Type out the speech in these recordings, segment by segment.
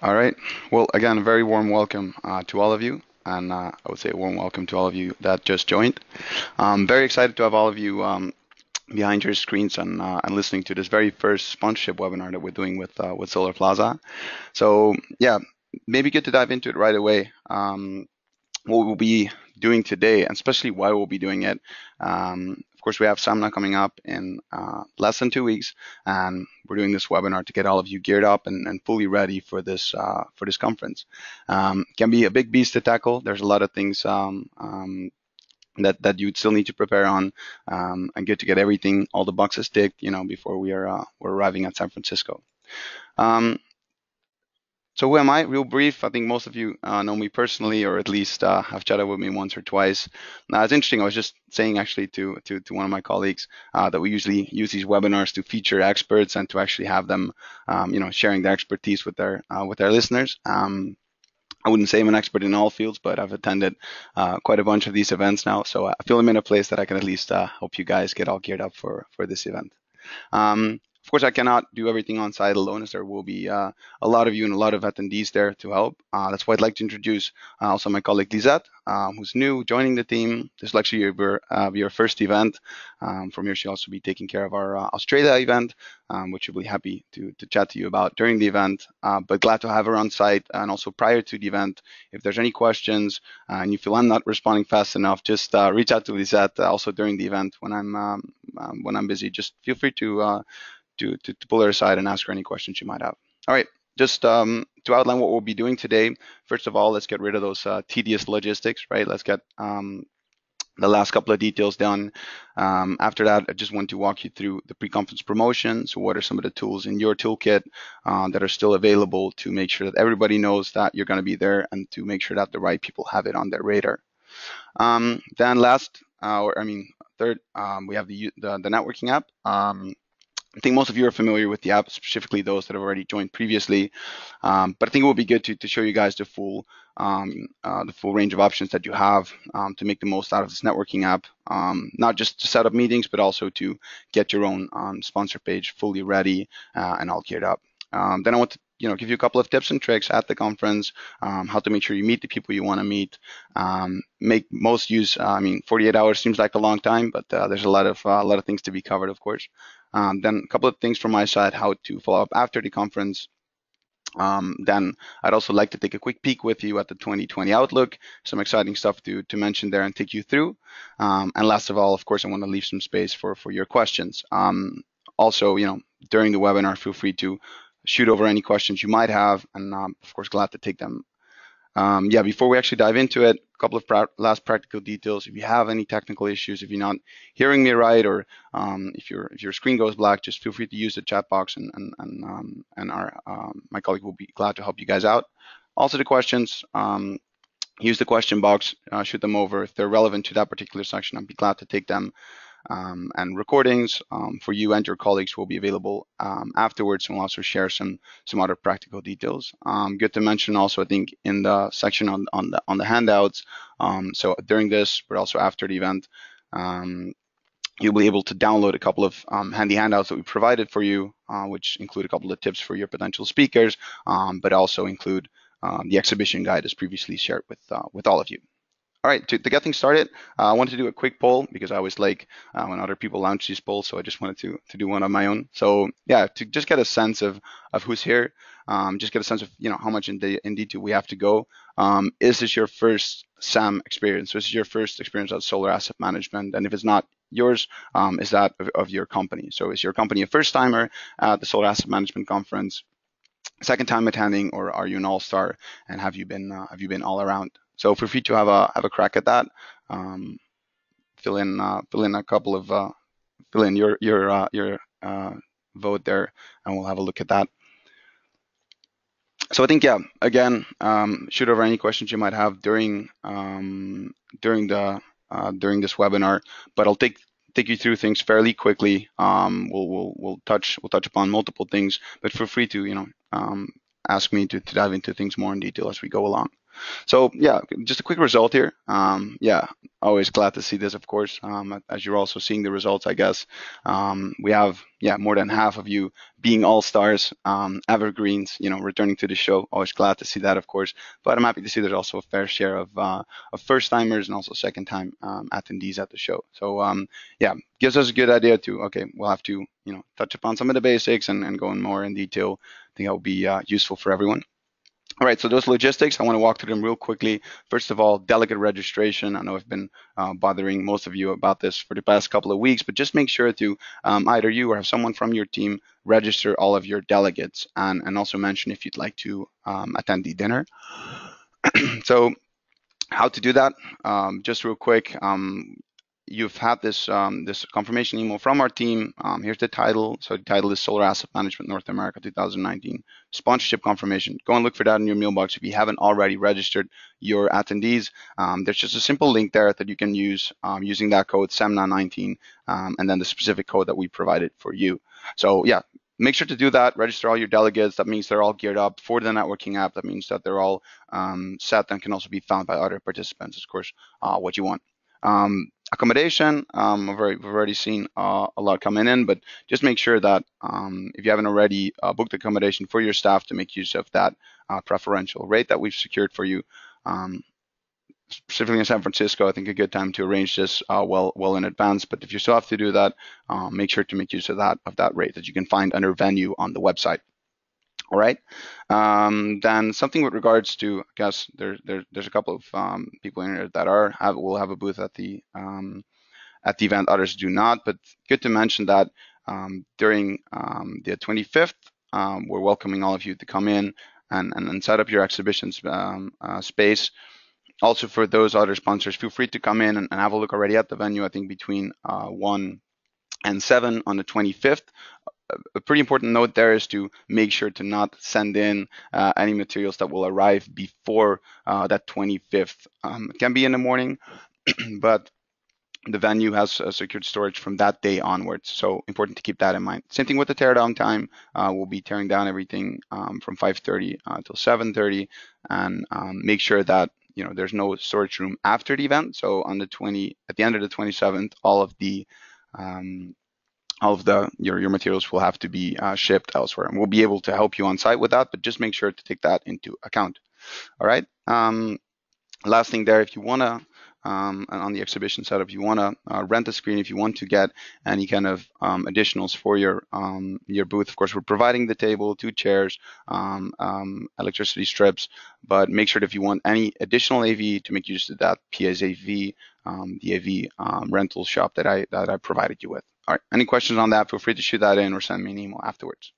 All right. Well, again, a very warm welcome to all of you, and I would say a warm welcome to all of you that just joined. Very excited to have all of you behind your screens and listening to this very first sponsorship webinar that we're doing with Solarplaza. So yeah, maybe good to dive into it right away. What we'll be doing today, and especially why we'll be doing it. Of course, we have Samna coming up in less than 2 weeks, and we're doing this webinar to get all of you geared up and fully ready for this conference. Can be a big beast to tackle. There's a lot of things that you'd still need to prepare on, and good to get everything, all the boxes ticked, before we're arriving at San Francisco. Um, so who am I? Real brief. I think most of you know me personally, or at least have chatted with me once or twice. It's interesting. I was just saying actually to one of my colleagues that we usually use these webinars to feature experts and to actually have them, sharing their expertise with their listeners. I wouldn't say I'm an expert in all fields, but I've attended quite a bunch of these events now, so I feel I'm in a place that I can at least help you guys get all geared up for this event. Of course, I cannot do everything on site alone, as there will be a lot of you and a lot of attendees there to help. That's why I'd like to introduce also my colleague Lisette, who's new, joining the team. This will actually be your first event. From here, she'll also be taking care of our Australia event, which we'll be happy to chat to you about during the event. But glad to have her on site, and also prior to the event, if there's any questions and you feel I'm not responding fast enough, just reach out to Lisette also during the event when I'm busy. Just feel free to pull her aside and ask her any questions you might have. All right, just to outline what we'll be doing today. First of all, let's get rid of those tedious logistics, right? Let's get the last couple of details done. After that, I just want to walk you through the pre-conference promotion. So what are some of the tools in your toolkit that are still available to make sure that everybody knows that you're going to be there, and to make sure that the right people have it on their radar. Then last, third, we have the networking app. I think most of you are familiar with the app, specifically those that have already joined previously. But I think it will be good to show you guys the full range of options that you have to make the most out of this networking app. Not just to set up meetings, but also to get your own sponsor page fully ready and all geared up. Then I want to give you a couple of tips and tricks at the conference, how to make sure you meet the people you want to meet. Make most use. 48 hours seems like a long time, but there's a lot of things to be covered, of course. Then a couple of things from my side, how to follow up after the conference. Then I'd also like to take a quick peek with you at the 2020 outlook, some exciting stuff to mention there and take you through. And last of all, of course, I want to leave some space for your questions. Also, during the webinar, feel free to shoot over any questions you might have, and of course, glad to take them. Before we actually dive into it, a couple of last practical details. If you have any technical issues, if you're not hearing me right, or if your screen goes black, just feel free to use the chat box, and my colleague will be glad to help you guys out. Also, the questions, use the question box, shoot them over. If they're relevant to that particular section, I'd be glad to take them. And recordings for you and your colleagues will be available afterwards, and we'll also share some other practical details. Good to mention also, I think, in the section on the handouts. So during this, but also after the event, you'll be able to download a couple of handy handouts that we provided for you, which include a couple of tips for your potential speakers, but also include the exhibition guide as previously shared with all of you. All right, to get things started, I wanted to do a quick poll, because I always like when other people launch these polls, so I just wanted to do one on my own. So yeah, to just get a sense of who's here, just get a sense of how much in detail we have to go. Is this your first SAM experience? So is this your first experience at solar asset management? And if it's not yours, is that of your company? So is your company a first timer at the Solar Asset Management Conference, second time attending, or are you an all-star, and have you been all around? So feel free to have a crack at that. Fill in a couple of fill in your vote there, and we'll have a look at that. So I think, again, shoot over any questions you might have during this webinar, but I'll take you through things fairly quickly. We'll touch upon multiple things, but feel free to ask me to dive into things more in detail as we go along. So yeah, just a quick result here. Yeah, always glad to see this, of course. As you're also seeing the results, I guess we have more than half of you being all stars, evergreens, returning to the show. Always glad to see that, of course. But I'm happy to see there's also a fair share of first timers and also second time attendees at the show. So yeah, gives us a good idea to okay, we'll have to touch upon some of the basics and go in more in detail. I think that will be useful for everyone. All right, so those logistics, I want to walk through them real quickly. First of all, delegate registration. I know I've been bothering most of you about this for the past couple of weeks, but just make sure to either you or have someone from your team register all of your delegates and also mention if you'd like to attend the dinner. So how to do that? Just real quick. You've had this confirmation email from our team. Here's the title. So the title is Solar Asset Management North America 2019 Sponsorship Confirmation. Go and look for that in your mailbox if you haven't already registered your attendees. There's just a simple link there that you can use using that code SEMNA19 and then the specific code that we provided for you. So yeah, make sure to do that. Register all your delegates. That means they're all geared up for the networking app. That means that they're all set and can also be found by other participants. Of course, what you want. Accommodation, we've already seen a lot coming in, but just make sure that if you haven't already booked accommodation for your staff, to make use of that preferential rate that we've secured for you. Specifically in San Francisco, I think a good time to arrange this well in advance. But if you still have to do that, make sure to make use of that rate that you can find under venue on the website. All right. Then something with regards to, I guess there's a couple of people in here that will have a booth at the event. Others do not, but good to mention that during the 25th, we're welcoming all of you to come in and set up your exhibition space. Also, for those other sponsors, feel free to come in and have a look already at the venue. I think between 1 and 7 on the 25th. A pretty important note there is to make sure to not send in any materials that will arrive before that 25th. It can be in the morning, but the venue has secured storage from that day onwards. So important to keep that in mind. Same thing with the teardown time. We'll be tearing down everything from 5:30 till 7:30, and make sure that there's no storage room after the event. So at the end of the 27th, all of your materials will have to be shipped elsewhere, and we'll be able to help you on site with that, but just make sure to take that into account. All right. Last thing there, if you want to, on the exhibition setup, you want to rent a screen if you want to get any kind of additionals for your booth. Of course, we're providing the table, 2 chairs, electricity strips, but make sure that if you want any additional AV to make use of that PSAV, the AV rental shop that I provided you with. All right, any questions on that, feel free to shoot that in or send me an email afterwards.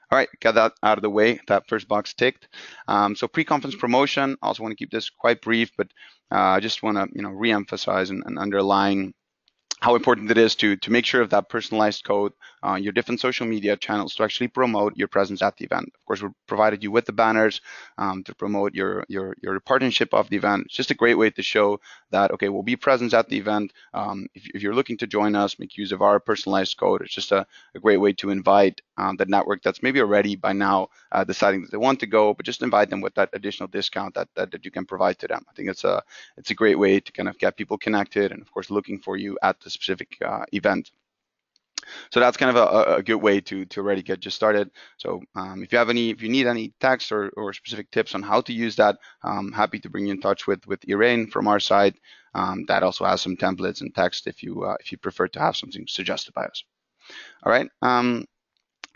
All right, got that out of the way, that first box ticked. So pre-conference promotion, I also want to keep this quite brief, but I just want to re-emphasize and underline how important it is to make sure of that personalized code, your different social media channels to actually promote your presence at the event. Of course, we've provided you with the banners to promote your partnership of the event. It's just a great way to show that, okay, we'll be present at the event. If you're looking to join us, make use of our personalized code. It's just a great way to invite the network that's maybe already by now deciding that they want to go, but just invite them with that additional discount that you can provide to them. I think it's a great way to kind of get people connected and, of course, looking for you at the specific event. So that's kind of a good way to already get just started. So if you need any text or specific tips on how to use that, I'm happy to bring you in touch with Irene from our side. That also has some templates and text if you prefer to have something suggested by us. All right.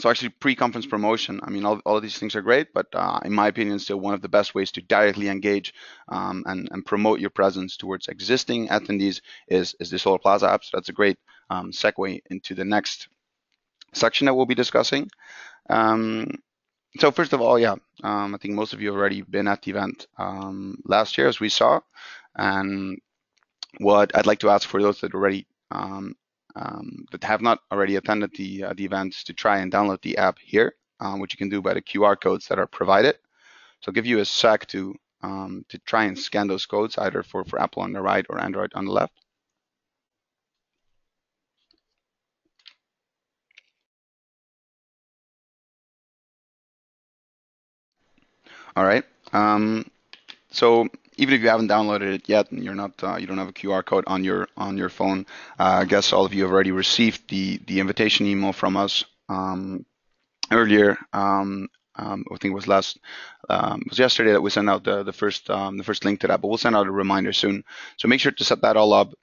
So actually, pre-conference promotion, I mean, all of these things are great, but in my opinion, still one of the best ways to directly engage and promote your presence towards existing attendees is the Solarplaza app. So that's a great segue into the next section that we'll be discussing. So first of all, I think most of you have already been at the event last year, as we saw. And what I'd like to ask for those that already that have not already attended the events to try and download the app here, which you can do by the QR codes that are provided. So I'll give you a sec to try and scan those codes, either for Apple on the right or Android on the left. All right. So even if you haven't downloaded it yet and you're not, you don't have a QR code on your phone, I guess all of you have already received the invitation email from us earlier. I think it was was yesterday that we sent out the first link to that, but we'll send out a reminder soon. So make sure to set that all up.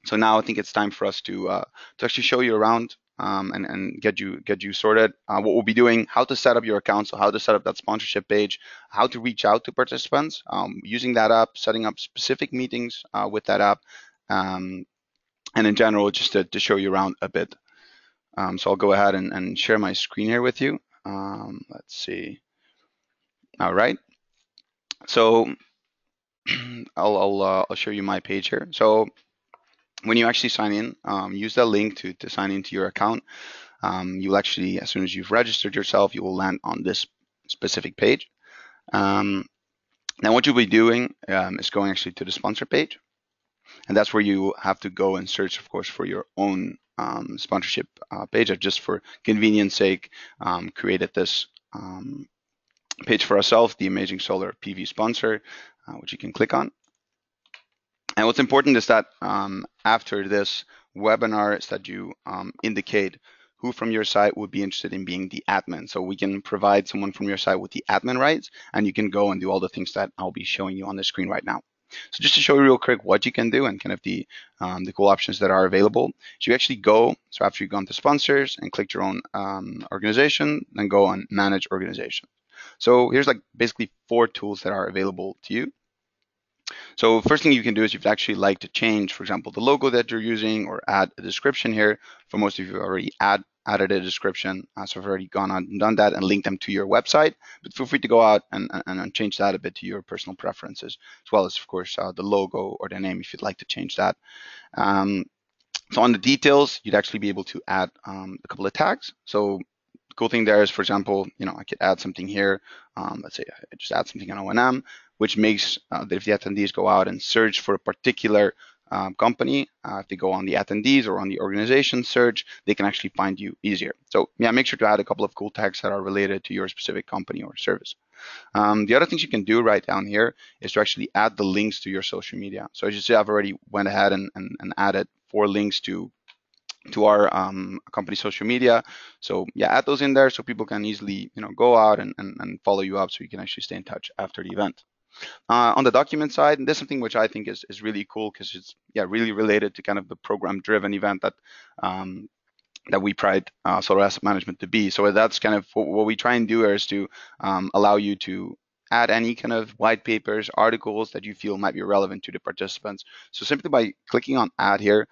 So now I think it's time for us to actually show you around and get you sorted. What we'll be doing, how to set up your account, so how to set up that sponsorship page, how to reach out to participants using that app, setting up specific meetings with that app, and in general, just to show you around a bit. So I'll go ahead and share my screen here with you. Let's see. All right. So I'll show you my page here. So when you actually sign in, use that link to sign into your account. You'll actually, as soon as you've registered yourself, you will land on this specific page. Now what you'll be doing is going actually to the sponsor page, and that's where you have to go and search, of course, for your own sponsorship page. I've just for convenience sake created this page for ourselves, the Amazing Solar PV Sponsor, which you can click on. And what's important is that after this webinar is that you indicate who from your site would be interested in being the admin. So we can provide someone from your site with the admin rights, and you can go and do all the things that I'll be showing you on the screen right now. So just to show you real quick what you can do and kind of the cool options that are available. So you actually go, so after you've gone to sponsors and clicked your own organization, then go on manage organization. So here's like basically 4 tools that are available to you. So first thing you can do is if you'd actually like to change, for example, the logo that you're using or add a description here. For most of you already added a description, so I've already gone on and done that and linked them to your website, but feel free to go out and change that a bit to your personal preferences, as well as, of course, the logo or the name if you'd like to change that. So on the details, you'd actually be able to add a couple of tags. So the cool thing there is, for example, I could add something here. Let's say I just add something on O&M, which makes that if the attendees go out and search for a particular company, if they go on the attendees or on the organization search, they can actually find you easier. So yeah, make sure to add a couple of cool tags that are related to your specific company or service. The other things you can do right down here is to actually add the links to your social media. So as you see, I've already went ahead and added 4 links to our company social media. So yeah, add those in there so people can easily go out and follow you up, so you can actually stay in touch after the event. On the document side, and this is something which I think is really cool because it's really related to kind of the program-driven event that we pride solar asset management to be. So that's kind of what we try and do is to allow you to add any kind of white papers, articles that you feel might be relevant to the participants. So simply by clicking on add here,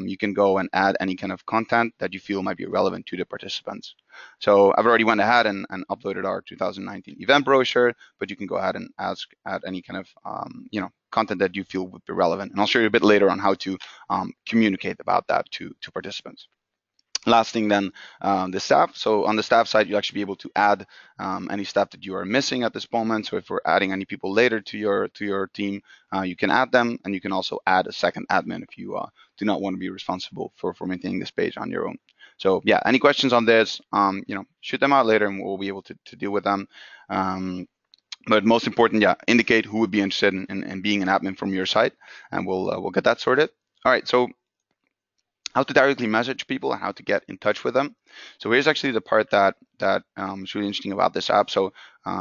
you can go and add any kind of content that you feel might be relevant to the participants. So I've already went ahead and uploaded our 2019 event brochure, but you can go ahead and add any kind of content that you feel would be relevant. And I'll show you a bit later on how to communicate about that to participants. Last thing then, the staff. So on the staff side, you'll actually be able to add any staff that you are missing at this moment. So if we're adding any people later to your team, you can add them, and you can also add a second admin if you do not want to be responsible for maintaining this page on your own. So yeah, any questions on this, shoot them out later, and we'll be able to deal with them. But most important, indicate who would be interested in being an admin from your site, and we'll get that sorted. All right, so how to directly message people and how to get in touch with them. So here's actually the part that is really interesting about this app. So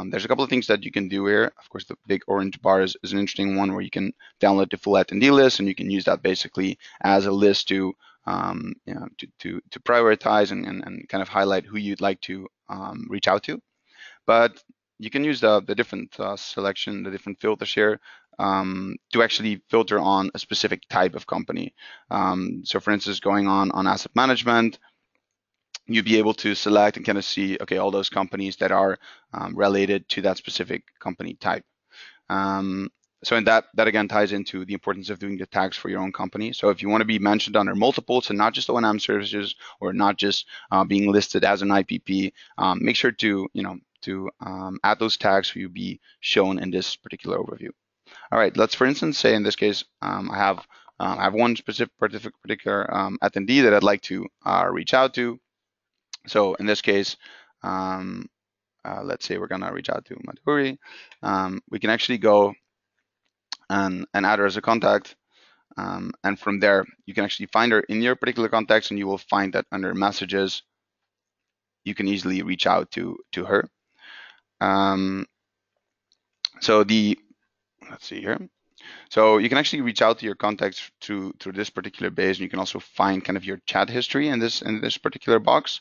there's a couple of things that you can do here. Of course, the big orange bar is an interesting one where you can download the full attendee list, and you can use that basically as a list to prioritize and kind of highlight who you'd like to reach out to. But you can use the different selection, the different filters here to actually filter on a specific type of company. So for instance, going on asset management, you'd be able to select and kind of see, okay, all those companies that are related to that specific company type. So in that again ties into the importance of doing the tags for your own company. So if you want to be mentioned under multiples and not just O&M services, or not just being listed as an IPP, make sure to add those tags so you'll be shown in this particular overview. All right, let's for instance say in this case I have one specific particular attendee that I'd like to reach out to. So in this case, let's say we're gonna reach out to Madhuri. We can actually go and add her as a contact. And from there, you can actually find her in your particular context, and you will find that under messages, you can easily reach out to her. So let's see here. So you can actually reach out to your contacts through this particular base, and you can also find kind of your chat history in this particular box.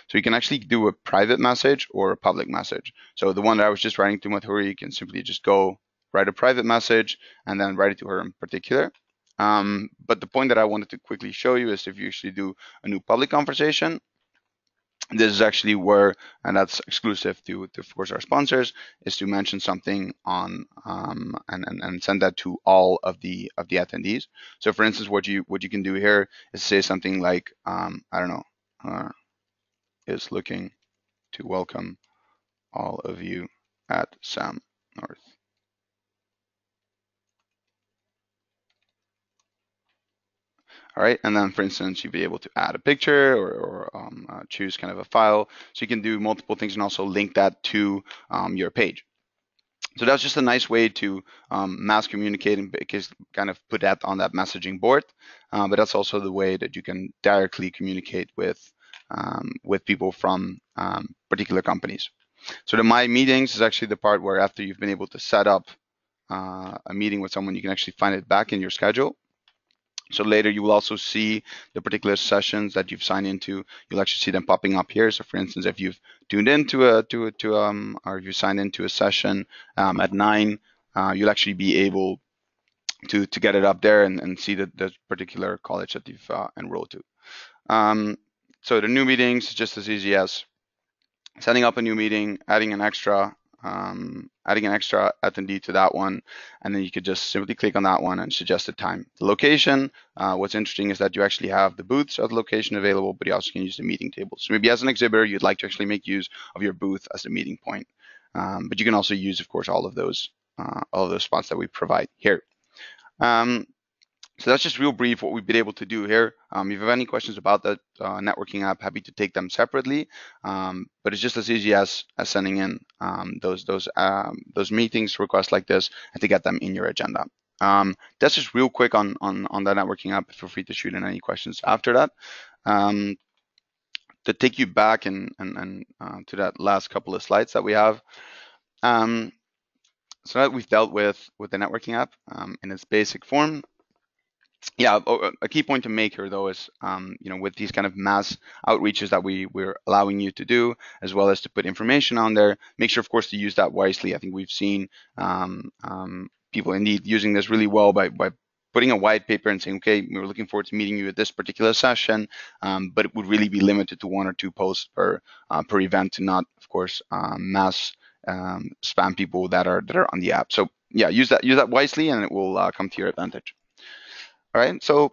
So you can actually do a private message or a public message. So the one that I was just writing to Mathuri, you can simply just go write a private message and then write it to her in particular. But the point that I wanted to quickly show you is if you actually do a new public conversation, this is actually where, and that's exclusive to of course our sponsors, is to mention something on and send that to all of the attendees. So for instance, what you can do here is say something like I don't know, is looking to welcome all of you at Sam North. All right, and then for instance, you'd be able to add a picture or choose kind of a file. So you can do multiple things and also link that to your page. So that's just a nice way to mass communicate and kind of put that on that messaging board. But that's also the way that you can directly communicate with people from particular companies. So the My Meetings is actually the part where after you've been able to set up a meeting with someone, you can actually find it back in your schedule. So later you will also see the particular sessions that you've signed into. You'll actually see them popping up here. So for instance, if you've tuned into or if you signed into a session at 9, you'll actually be able to get it up there and see the particular college that you've enrolled to. So the new meetings is just as easy as setting up a new meeting, adding an extra attendee to that one, and then you could just simply click on that one and suggest a time. The location, what's interesting is that you actually have the booths at the location available, but you also can use the meeting tables. So maybe as an exhibitor, you'd like to actually make use of your booth as the meeting point. But you can also use, of course, all of those spots that we provide here. So that's just real brief what we've been able to do here. If you have any questions about that networking app, happy to take them separately. But it's just as easy as sending in those meetings requests like this and to get them in your agenda. That's just real quick on that networking app. Feel free to shoot in any questions after that. To take you back and to that last couple of slides that we have. So that we've dealt with the networking app in its basic form. Yeah, a key point to make here though is, with these kind of mass outreaches that we're allowing you to do, as well as to put information on there, make sure, of course, to use that wisely. I think we've seen people indeed using this really well by putting a white paper and saying, okay, we're looking forward to meeting you at this particular session, but it would really be limited to 1 or 2 posts per event to not, of course, mass spam people that are on the app. So yeah, use that wisely, and it will come to your advantage. All right, so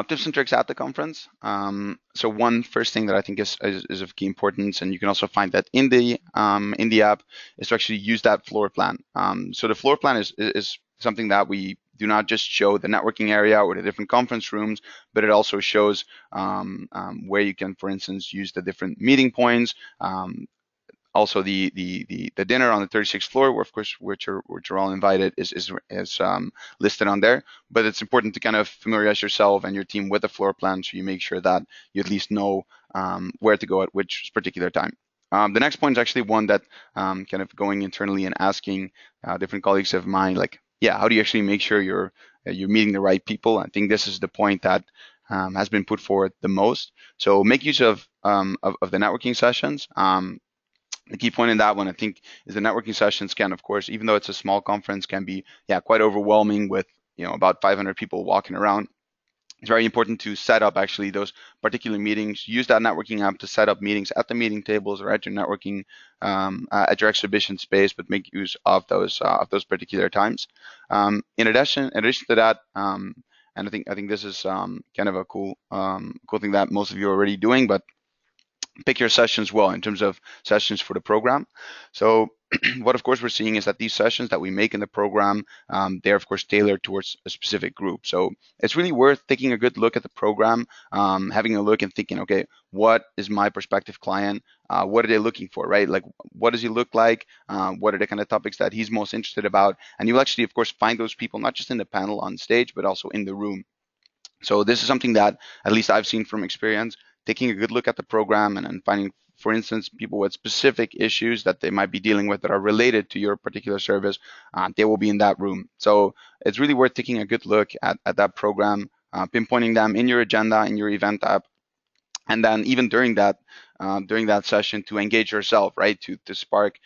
tips and tricks at the conference. So one first thing that I think is of key importance, and you can also find that in the app, is to actually use that floor plan. So the floor plan is something that we do not just show the networking area or the different conference rooms, but it also shows where you can, for instance, use the different meeting points. Also, the dinner on the 36th floor, where of course which are all invited, is listed on there. But it's important to kind of familiarize yourself and your team with the floor plan, so you make sure that you at least know where to go at which particular time. The next point is actually one that kind of going internally and asking different colleagues of mine, like, yeah, how do you actually make sure you're meeting the right people? I think this is the point that has been put forward the most. So make use of the networking sessions. The key point in that one, I think, is the networking sessions can, of course, even though it's a small conference, can be quite overwhelming with about 500 people walking around. It's very important to set up actually those particular meetings. Use that networking app to set up meetings at the meeting tables or at your networking at your exhibition space, but make use of those particular times. In addition to that, and I think this is kind of a cool thing that most of you are already doing, but pick your sessions well in terms of sessions for the program. So what of course we're seeing is that these sessions that we make in the program, they're of course tailored towards a specific group. So it's really worth taking a good look at the program, having a look and thinking, okay, what is my prospective client? What are they looking for, right? Like, what does he look like? What are the kind of topics that he's most interested about? And you'll actually, of course, find those people not just in the panel on stage, but also in the room. So this is something that at least I've seen from experience, taking a good look at the program and finding, for instance, people with specific issues that they might be dealing with that are related to your particular service, they will be in that room. So it's really worth taking a good look at that program, pinpointing them in your agenda, in your event app, and then even during that session to engage yourself, right, to spark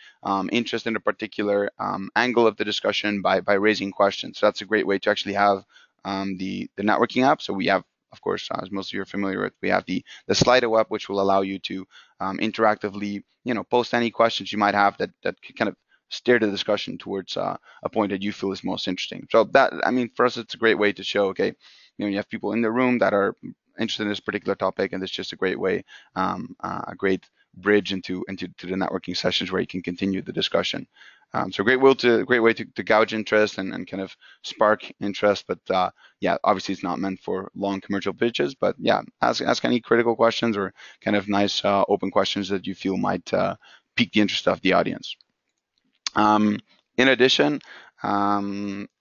interest in a particular angle of the discussion by raising questions. So that's a great way to actually have the networking app. So we have, of course, as most of you are familiar with, we have the Slido app, which will allow you to interactively, post any questions you might have that could kind of steer the discussion towards a point that you feel is most interesting. So that, I mean, for us, it's a great way to show, okay, you have people in the room that are interested in this particular topic, and it's just a great way, a great bridge into the networking sessions where you can continue the discussion. So great way to gauge interest and kind of spark interest. But yeah, obviously it's not meant for long commercial pitches. But yeah, ask any critical questions or kind of nice open questions that you feel might pique the interest of the audience. In addition,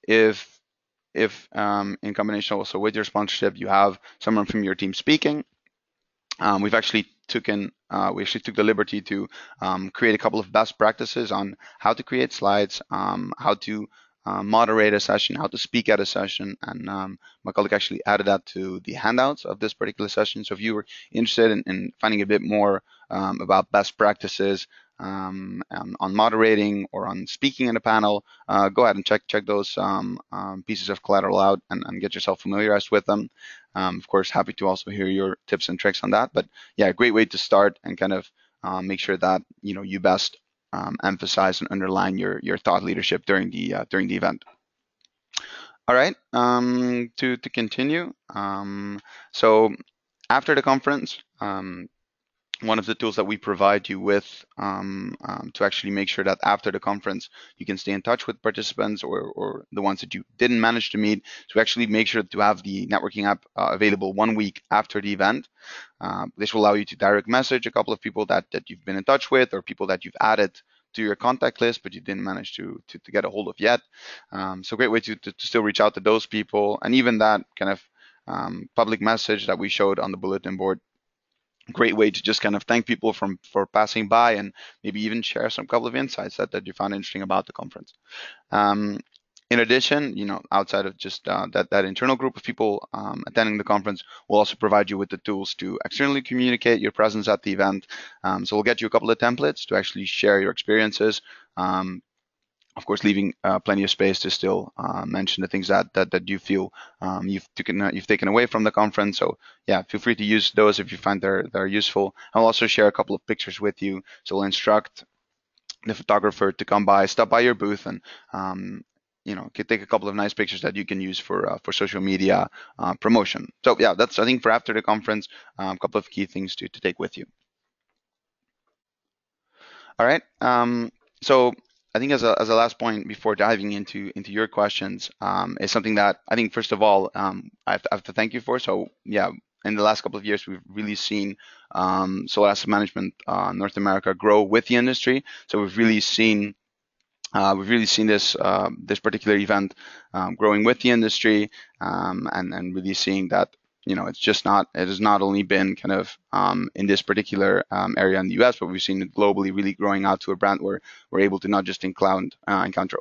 if in combination also with your sponsorship, you have someone from your team speaking, we actually took the liberty to create a couple of best practices on how to create slides, how to moderate a session, how to speak at a session, and my colleague actually added that to the handouts of this particular session. So if you were interested in finding a bit more about best practices on moderating or on speaking in a panel, go ahead and check those pieces of collateral out and get yourself familiarized with them. Of course, happy to also hear your tips and tricks on that. But yeah, great way to start and kind of make sure that you best emphasize and underline your thought leadership during the event. All right, to continue. So after the conference, one of the tools that we provide you with to actually make sure that after the conference you can stay in touch with participants or the ones that you didn't manage to meet, to actually make sure to have the networking app available 1 week after the event. This will allow you to direct message a couple of people that you've been in touch with, or people that you've added to your contact list but you didn't manage to get a hold of yet. So great way to still reach out to those people, and even that kind of public message that we showed on the bulletin board, great way to just kind of thank people for passing by and maybe even share some couple of insights that you found interesting about the conference. In addition, outside of just that internal group of people attending the conference, we'll also provide you with the tools to externally communicate your presence at the event. So we'll get you a couple of templates to actually share your experiences. Of course, leaving plenty of space to still mention the things that you feel you've taken away from the conference. So yeah, feel free to use those if you find they're useful. I'll also share a couple of pictures with you. So we'll instruct the photographer to come by, stop by your booth, and can take a couple of nice pictures that you can use for social media promotion. So yeah, that's, I think, for after the conference, a couple of key things to take with you. All right. So I think as a last point before diving into your questions, is something that I think, first of all, I have to thank you for. So yeah, in the last couple of years, we've really seen solar asset management North America grow with the industry. So we've really seen this particular event growing with the industry, and really seeing that it has not only been kind of in this particular area in the US, but we've seen it globally really growing out to a brand where we're able to not just encounter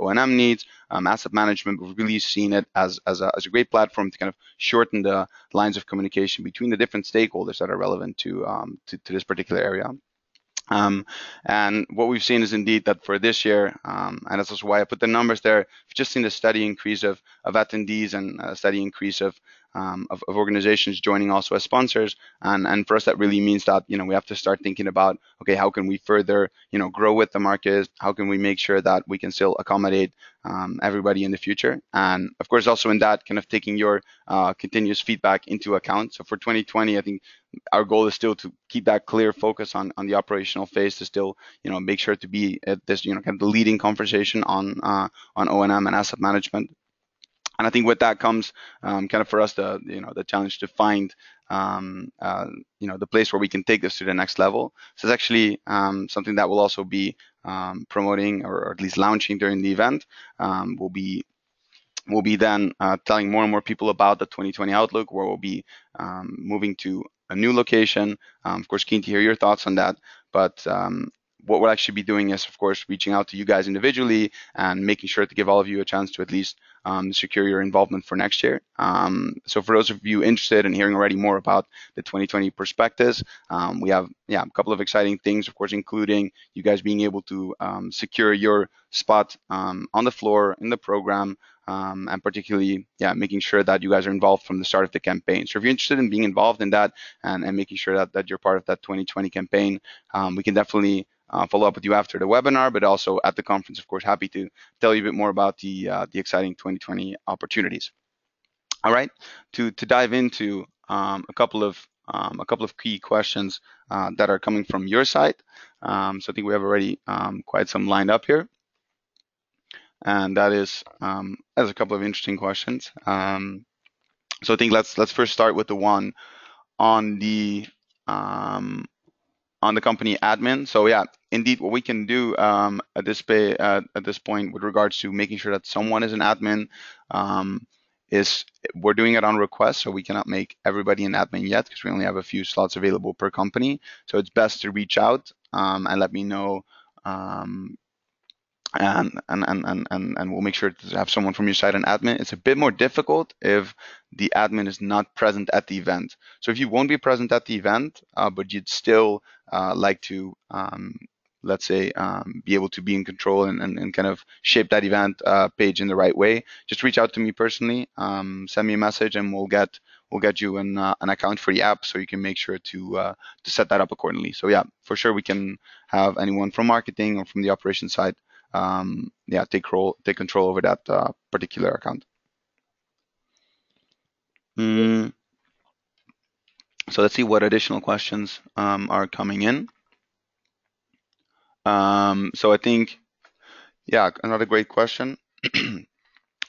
O&M needs, asset management, but we've really seen it as a great platform to kind of shorten the lines of communication between the different stakeholders that are relevant to this particular area. And what we've seen is indeed that for this year, and that's also why I put the numbers there, we've just seen a steady increase of attendees and a steady increase of of organizations joining also as sponsors. And for us, that really means that, we have to start thinking about, okay, how can we further, grow with the market? How can we make sure that we can still accommodate everybody in the future? And of course, also in that, kind of taking your continuous feedback into account. So for 2020, I think our goal is still to keep that clear focus on the operational phase, to still, make sure to be at this, kind of the leading conversation on O&M and asset management. And I think with that comes kind of for us the challenge to find the place where we can take this to the next level. So it's actually something that will also be promoting, or at least launching during the event. We'll be then telling more and more people about the 2020 outlook, where we'll be moving to a new location. Of course, keen to hear your thoughts on that. But what we'll actually be doing is, of course, reaching out to you guys individually and making sure to give all of you a chance to at least secure your involvement for next year. So for those of you interested in hearing already more about the 2020 perspectives, we have a couple of exciting things, of course, including you guys being able to secure your spot on the floor in the program. And particularly, making sure that you guys are involved from the start of the campaign. So if you're interested in being involved in that and making sure that you're part of that 2020 campaign, we can definitely follow up with you after the webinar, but also at the conference, of course, happy to tell you a bit more about the exciting 2020 opportunities. All right, to dive into a couple of key questions that are coming from your side. So I think we have already quite some lined up here. And that is a couple of interesting questions. So I think let's first start with the one on the company admin. So yeah, indeed, what we can do at this point with regards to making sure that someone is an admin is we're doing it on request. So we cannot make everybody an admin yet because we only have a few slots available per company. So it's best to reach out and let me know. And we'll make sure to have someone from your side an admin. It's a bit more difficult if the admin is not present at the event. So if you won't be present at the event, but you'd still like to, let's say, be able to be in control and kind of shape that event page in the right way, just reach out to me personally, send me a message, and we'll get you an account for the app, so you can make sure to set that up accordingly. So yeah, for sure we can have anyone from marketing or from the operations side take control over that particular account. So let's see what additional questions are coming in. So I think, another great question.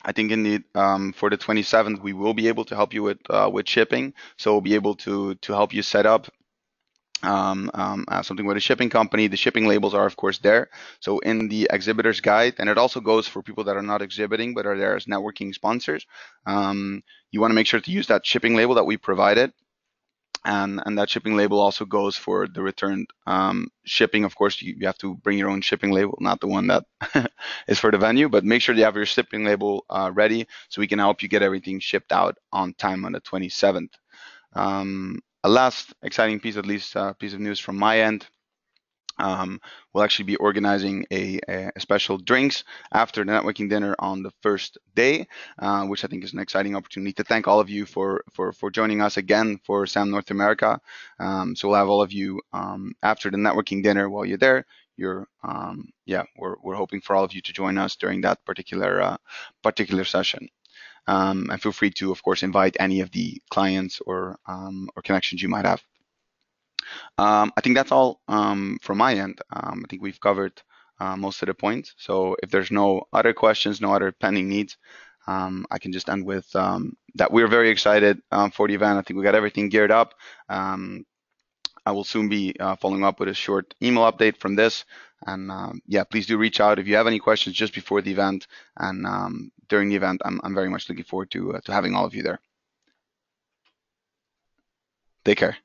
I think indeed for the 27th we will be able to help you with shipping. So we'll be able to help you set up something with a shipping company. The shipping labels are of course there. So in the exhibitor's guide, and it also goes for people that are not exhibiting but are there as networking sponsors, you want to make sure to use that shipping label that we provided. And that shipping label also goes for the returned shipping. Of course, you have to bring your own shipping label, not the one that is for the venue, but make sure you have your shipping label ready so we can help you get everything shipped out on time on the 27th. A last exciting piece, at least piece of news from my end. We'll actually be organizing a special drinks after the networking dinner on the first day, which I think is an exciting opportunity to thank all of you for joining us again for SAM North America. So we'll have all of you after the networking dinner. While you're there, we're hoping for all of you to join us during that particular session. And feel free to, of course, invite any of the clients or connections you might have. I think that's all from my end. I think we've covered most of the points. So if there's no other questions, no other pending needs, I can just end with that we're very excited for the event. I think we got everything geared up. I will soon be following up with a short email update from this. And please do reach out if you have any questions just before the event. And during the event, I'm very much looking forward to having all of you there. Take care.